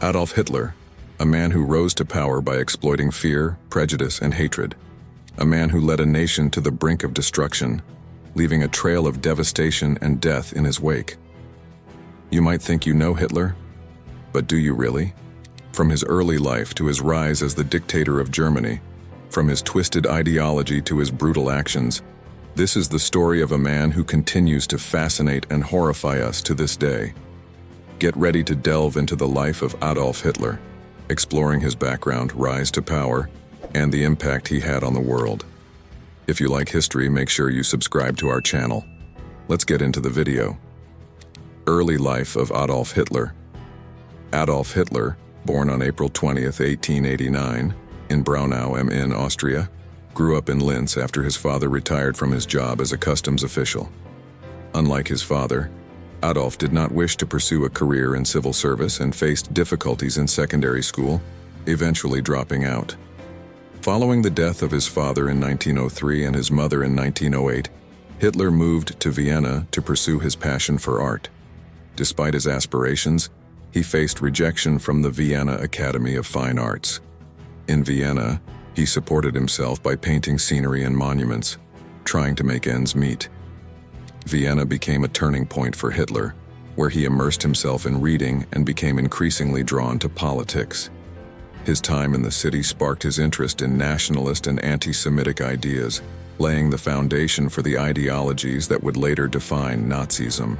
Adolf Hitler, a man who rose to power by exploiting fear, prejudice, and hatred. A man who led a nation to the brink of destruction, leaving a trail of devastation and death in his wake. You might think you know Hitler, but do you really? From his early life to his rise as the dictator of Germany, from his twisted ideology to his brutal actions, this is the story of a man who continues to fascinate and horrify us to this day. Get ready to delve into the life of Adolf Hitler, exploring his background, rise to power, and the impact he had on the world. If you like history, make sure you subscribe to our channel. Let's get into the video. Early life of Adolf Hitler. Adolf Hitler, born on April 20th, 1889, in Braunau am Inn, Austria, grew up in Linz after his father retired from his job as a customs official. Unlike his father, Adolf did not wish to pursue a career in civil service and faced difficulties in secondary school, eventually dropping out. Following the death of his father in 1903 and his mother in 1908, Hitler moved to Vienna to pursue his passion for art. Despite his aspirations, he faced rejection from the Vienna Academy of Fine Arts. In Vienna, he supported himself by painting scenery and monuments, trying to make ends meet. Vienna became a turning point for Hitler, where he immersed himself in reading and became increasingly drawn to politics. His time in the city sparked his interest in nationalist and anti-Semitic ideas, laying the foundation for the ideologies that would later define Nazism.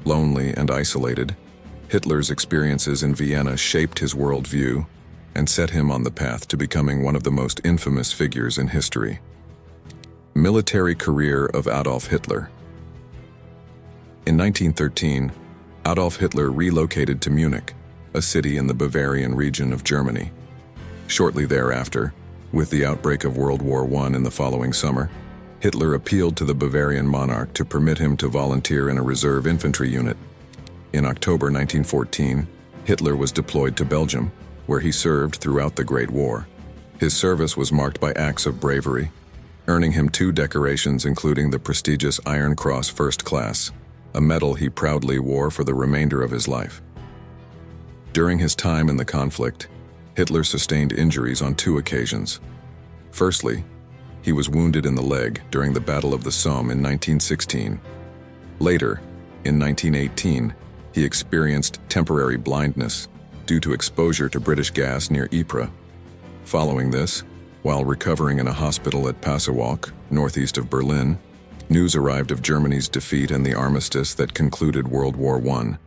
Lonely and isolated, Hitler's experiences in Vienna shaped his worldview and set him on the path to becoming one of the most infamous figures in history. Military career of Adolf Hitler. In 1913, Adolf Hitler relocated to Munich, a city in the Bavarian region of Germany. Shortly thereafter, with the outbreak of World War I in the following summer, Hitler appealed to the Bavarian monarch to permit him to volunteer in a reserve infantry unit. In October 1914, Hitler was deployed to Belgium, where he served throughout the Great War. His service was marked by acts of bravery, earning him 2 decorations including the prestigious Iron Cross First Class, a medal he proudly wore for the remainder of his life. During his time in the conflict, Hitler sustained injuries on 2 occasions. Firstly, he was wounded in the leg during the Battle of the Somme in 1916. Later, in 1918, he experienced temporary blindness due to exposure to British gas near Ypres. Following this, while recovering in a hospital at Passewalk, northeast of Berlin, news arrived of Germany's defeat and the armistice that concluded World War I.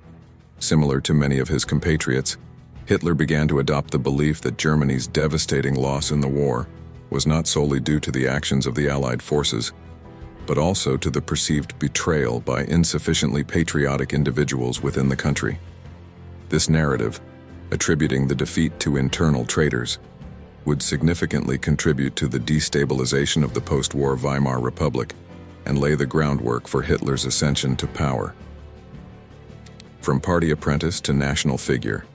Similar to many of his compatriots, Hitler began to adopt the belief that Germany's devastating loss in the war was not solely due to the actions of the Allied forces, but also to the perceived betrayal by insufficiently patriotic individuals within the country. This narrative, attributing the defeat to internal traitors, would significantly contribute to the destabilization of the post-war Weimar Republic and lay the groundwork for Hitler's ascension to power. From party apprentice to national figure.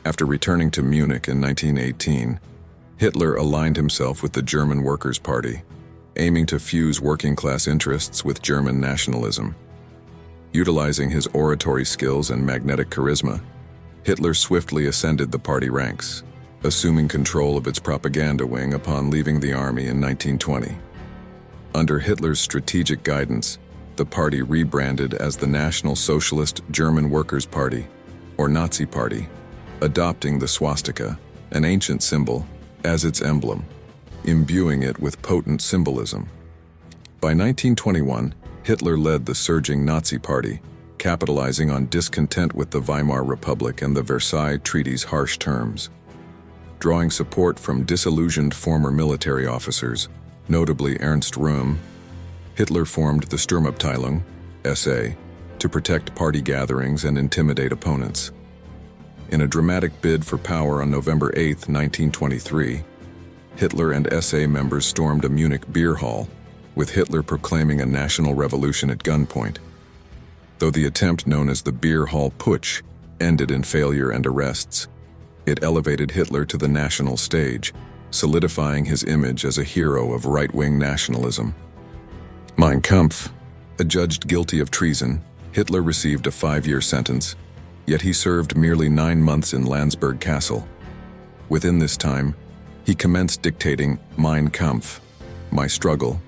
After returning to Munich in 1918, Hitler aligned himself with the German Workers' Party, aiming to fuse working-class interests with German nationalism. Utilizing his oratory skills and magnetic charisma, Hitler swiftly ascended the party ranks, assuming control of its propaganda wing upon leaving the army in 1920. Under Hitler's strategic guidance, the party rebranded as the National Socialist German Workers' Party, or Nazi Party, adopting the swastika, an ancient symbol, as its emblem, imbuing it with potent symbolism. By 1921, Hitler led the surging Nazi Party, capitalizing on discontent with the Weimar Republic and the Versailles Treaty's harsh terms. Drawing support from disillusioned former military officers, notably Ernst Röhm, Hitler formed the Sturmabteilung, SA, to protect party gatherings and intimidate opponents. In a dramatic bid for power on November 8, 1923, Hitler and SA members stormed a Munich beer hall, with Hitler proclaiming a national revolution at gunpoint. Though the attempt known as the Beer Hall Putsch ended in failure and arrests, it elevated Hitler to the national stage, solidifying his image as a hero of right-wing nationalism. Mein Kampf, adjudged guilty of treason, Hitler received a 5-year sentence, yet he served merely 9 months in Landsberg Castle. Within this time, he commenced dictating Mein Kampf, My Struggle,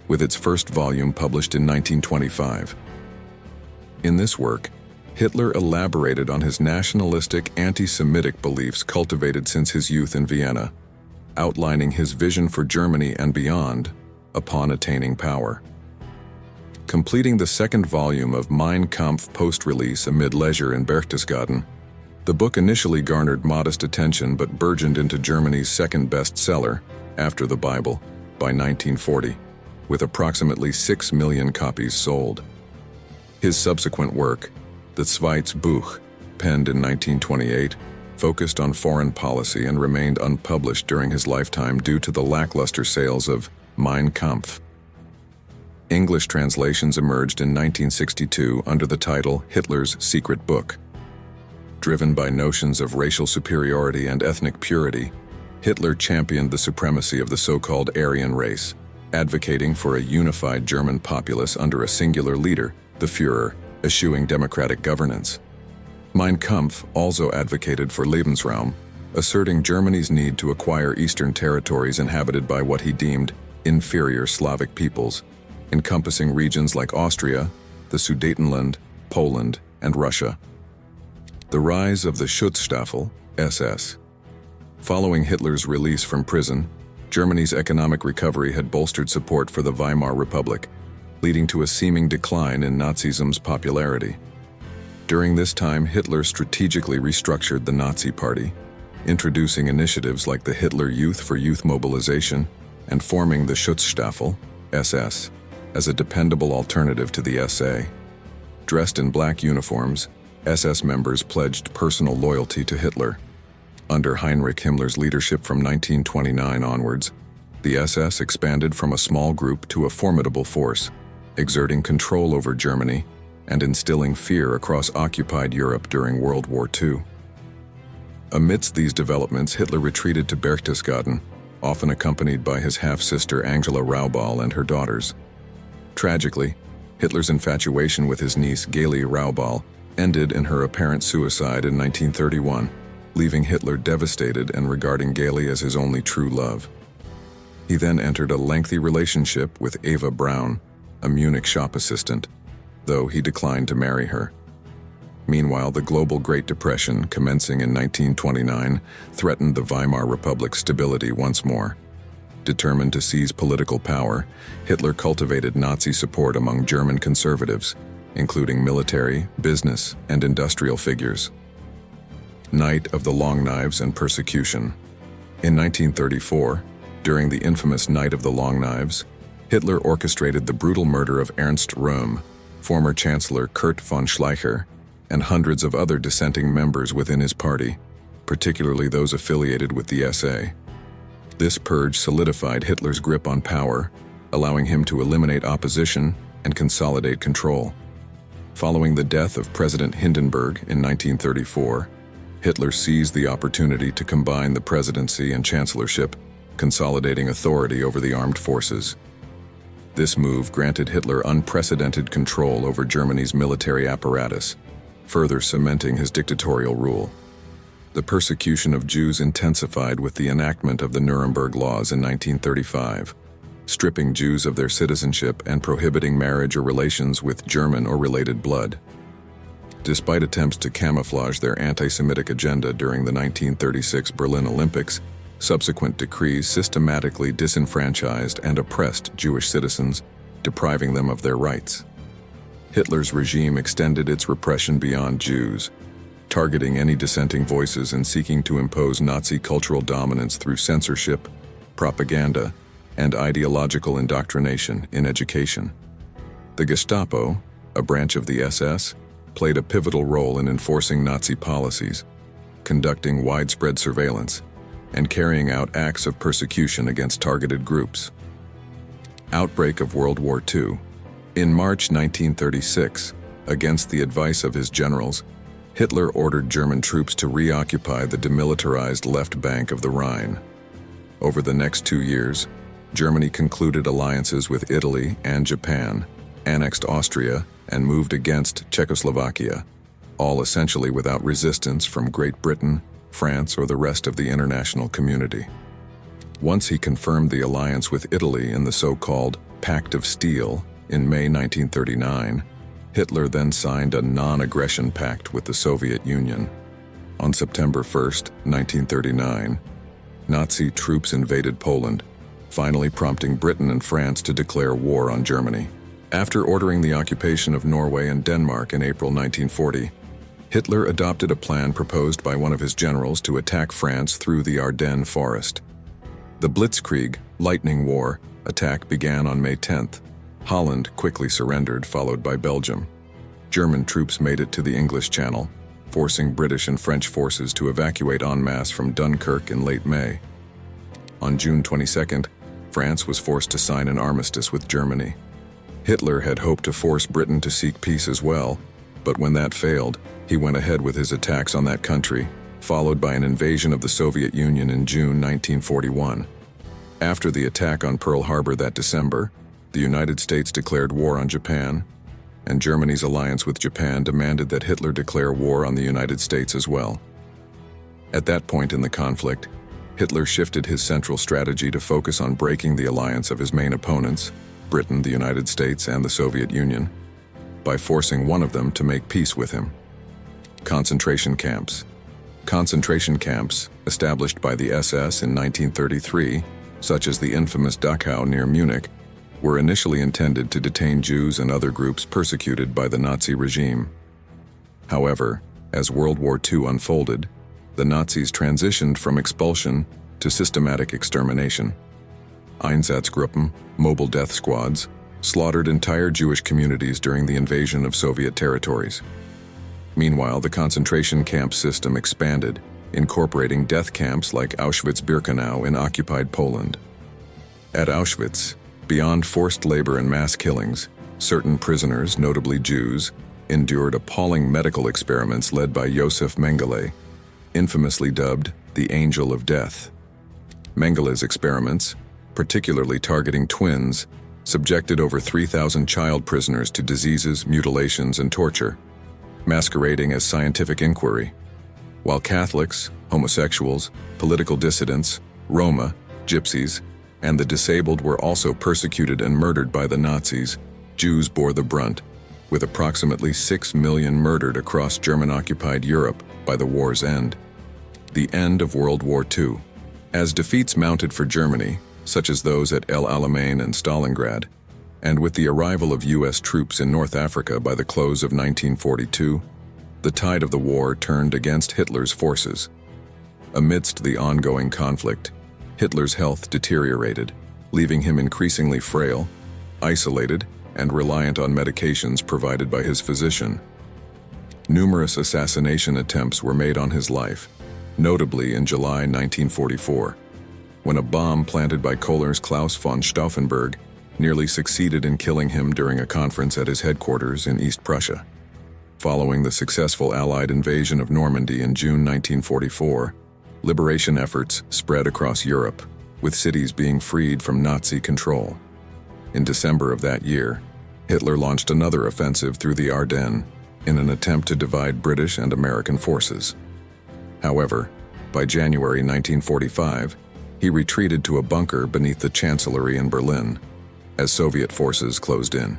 with its first volume published in 1925. In this work, Hitler elaborated on his nationalistic, anti-Semitic beliefs cultivated since his youth in Vienna, outlining his vision for Germany and beyond upon attaining power. Completing the second volume of Mein Kampf post-release amid leisure in Berchtesgaden, the book initially garnered modest attention but burgeoned into Germany's second bestseller, after the Bible, by 1940, with approximately 6 million copies sold. His subsequent work, the Zweites Buch, penned in 1928, focused on foreign policy and remained unpublished during his lifetime due to the lackluster sales of Mein Kampf. English translations emerged in 1962 under the title Hitler's Secret Book. Driven by notions of racial superiority and ethnic purity, Hitler championed the supremacy of the so-called Aryan race, advocating for a unified German populace under a singular leader, the Führer, eschewing democratic governance. Mein Kampf also advocated for Lebensraum, asserting Germany's need to acquire eastern territories inhabited by what he deemed inferior Slavic peoples, encompassing regions like Austria, the Sudetenland, Poland, and Russia. The rise of the Schutzstaffel, SS. Following Hitler's release from prison, Germany's economic recovery had bolstered support for the Weimar Republic, leading to a seeming decline in Nazism's popularity. During this time, Hitler strategically restructured the Nazi Party, introducing initiatives like the Hitler Youth for Youth Mobilization and forming the Schutzstaffel, SS, as a dependable alternative to the SA. Dressed in black uniforms, SS members pledged personal loyalty to Hitler. Under Heinrich Himmler's leadership from 1929 onwards, the SS expanded from a small group to a formidable force, exerting control over Germany and instilling fear across occupied Europe during World War II. Amidst these developments, Hitler retreated to Berchtesgaden, often accompanied by his half-sister Angela Raubal and her daughters. Tragically, Hitler's infatuation with his niece Galie Raubal ended in her apparent suicide in 1931, leaving Hitler devastated and regarding Galie as his only true love. He then entered a lengthy relationship with Eva Braun, a Munich shop assistant, though he declined to marry her. Meanwhile, the global Great Depression, commencing in 1929, threatened the Weimar Republic's stability once more. Determined to seize political power, Hitler cultivated Nazi support among German conservatives, including military, business, and industrial figures. Night of the Long Knives and Persecution. In 1934, during the infamous Night of the Long Knives, Hitler orchestrated the brutal murder of Ernst Röhm, former Chancellor Kurt von Schleicher, and hundreds of other dissenting members within his party, particularly those affiliated with the SA. This purge solidified Hitler's grip on power, allowing him to eliminate opposition and consolidate control. Following the death of President Hindenburg in 1934, Hitler seized the opportunity to combine the presidency and chancellorship, consolidating authority over the armed forces. This move granted Hitler unprecedented control over Germany's military apparatus, further cementing his dictatorial rule. The persecution of Jews intensified with the enactment of the Nuremberg Laws in 1935, stripping Jews of their citizenship and prohibiting marriage or relations with German or related blood. Despite attempts to camouflage their anti-Semitic agenda during the 1936 Berlin Olympics, subsequent decrees systematically disenfranchised and oppressed Jewish citizens, depriving them of their rights. Hitler's regime extended its repression beyond Jews, targeting any dissenting voices and seeking to impose Nazi cultural dominance through censorship, propaganda, and ideological indoctrination in education. The Gestapo, a branch of the SS, played a pivotal role in enforcing Nazi policies, conducting widespread surveillance, and carrying out acts of persecution against targeted groups. Outbreak of World War II. In March 1936, against the advice of his generals, Hitler ordered German troops to reoccupy the demilitarized left bank of the Rhine. Over the next 2 years, Germany concluded alliances with Italy and Japan, annexed Austria, and moved against Czechoslovakia, all essentially without resistance from Great Britain, France, or the rest of the international community. Once he confirmed the alliance with Italy in the so-called Pact of Steel in May 1939, Hitler then signed a non-aggression pact with the Soviet Union. On September 1, 1939, Nazi troops invaded Poland, finally prompting Britain and France to declare war on Germany. After ordering the occupation of Norway and Denmark in April 1940, Hitler adopted a plan proposed by one of his generals to attack France through the Ardennes forest. The Blitzkrieg, Lightning War, attack began on May 10th. Holland quickly surrendered, followed by Belgium. German troops made it to the English Channel, forcing British and French forces to evacuate en masse from Dunkirk in late May. On June 22nd, France was forced to sign an armistice with Germany. Hitler had hoped to force Britain to seek peace as well, but when that failed, he went ahead with his attacks on that country, followed by an invasion of the Soviet Union in June 1941. After the attack on Pearl Harbor that December, the United States declared war on Japan, and Germany's alliance with Japan demanded that Hitler declare war on the United States as well. At that point in the conflict, Hitler shifted his central strategy to focus on breaking the alliance of his main opponents, Britain, the United States, and the Soviet Union, by forcing one of them to make peace with him. Concentration camps. Concentration camps, established by the SS in 1933, such as the infamous Dachau near Munich, were initially intended to detain Jews and other groups persecuted by the Nazi regime. However, as World War II unfolded, the Nazis transitioned from expulsion to systematic extermination. Einsatzgruppen, mobile death squads, slaughtered entire Jewish communities during the invasion of Soviet territories. Meanwhile, the concentration camp system expanded, incorporating death camps like Auschwitz-Birkenau in occupied Poland. At Auschwitz, beyond forced labor and mass killings, certain prisoners, notably Jews, endured appalling medical experiments led by Josef Mengele, infamously dubbed the Angel of Death. Mengele's experiments, particularly targeting twins, subjected over 3,000 child prisoners to diseases, mutilations, and torture, masquerading as scientific inquiry. While Catholics, homosexuals, political dissidents, Roma, gypsies, and the disabled were also persecuted and murdered by the Nazis, Jews bore the brunt, with approximately 6 million murdered across German-occupied Europe by the war's end. The end of World War II. As defeats mounted for Germany, such as those at El Alamein and Stalingrad, and with the arrival of U.S. troops in North Africa by the close of 1942, the tide of the war turned against Hitler's forces. Amidst the ongoing conflict, Hitler's health deteriorated, leaving him increasingly frail, isolated, and reliant on medications provided by his physician. Numerous assassination attempts were made on his life, notably in July 1944, when a bomb planted by Kohler's Klaus von Stauffenberg nearly succeeded in killing him during a conference at his headquarters in East Prussia. Following the successful Allied invasion of Normandy in June 1944, liberation efforts spread across Europe, with cities being freed from Nazi control. In December of that year, Hitler launched another offensive through the Ardennes in an attempt to divide British and American forces. However, by January 1945, he retreated to a bunker beneath the Chancellery in Berlin, as Soviet forces closed in.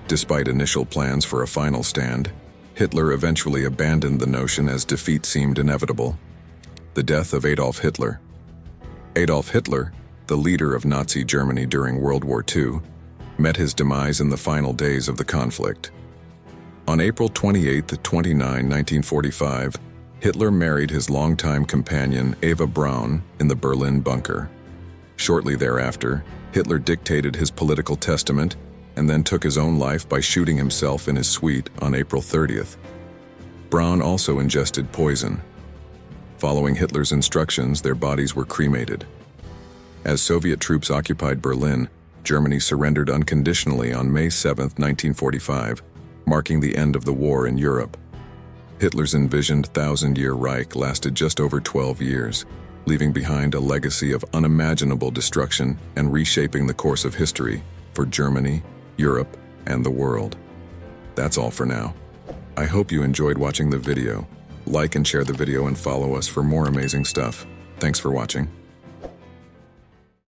Despite initial plans for a final stand, Hitler eventually abandoned the notion as defeat seemed inevitable. The death of Adolf Hitler. Adolf Hitler, the leader of Nazi Germany during World War II, met his demise in the final days of the conflict. On April 28–29, 1945, Hitler married his longtime companion Eva Braun in the Berlin bunker. Shortly thereafter, Hitler dictated his political testament and then took his own life by shooting himself in his suite on April 30th. Braun also ingested poison. Following Hitler's instructions, their bodies were cremated. As Soviet troops occupied Berlin, Germany surrendered unconditionally on May 7, 1945, marking the end of the war in Europe. Hitler's envisioned thousand-year Reich lasted just over 12 years, leaving behind a legacy of unimaginable destruction and reshaping the course of history for Germany, Europe, and the world. That's all for now. I hope you enjoyed watching the video. Like and share the video and follow us for more amazing stuff. Thanks for watching.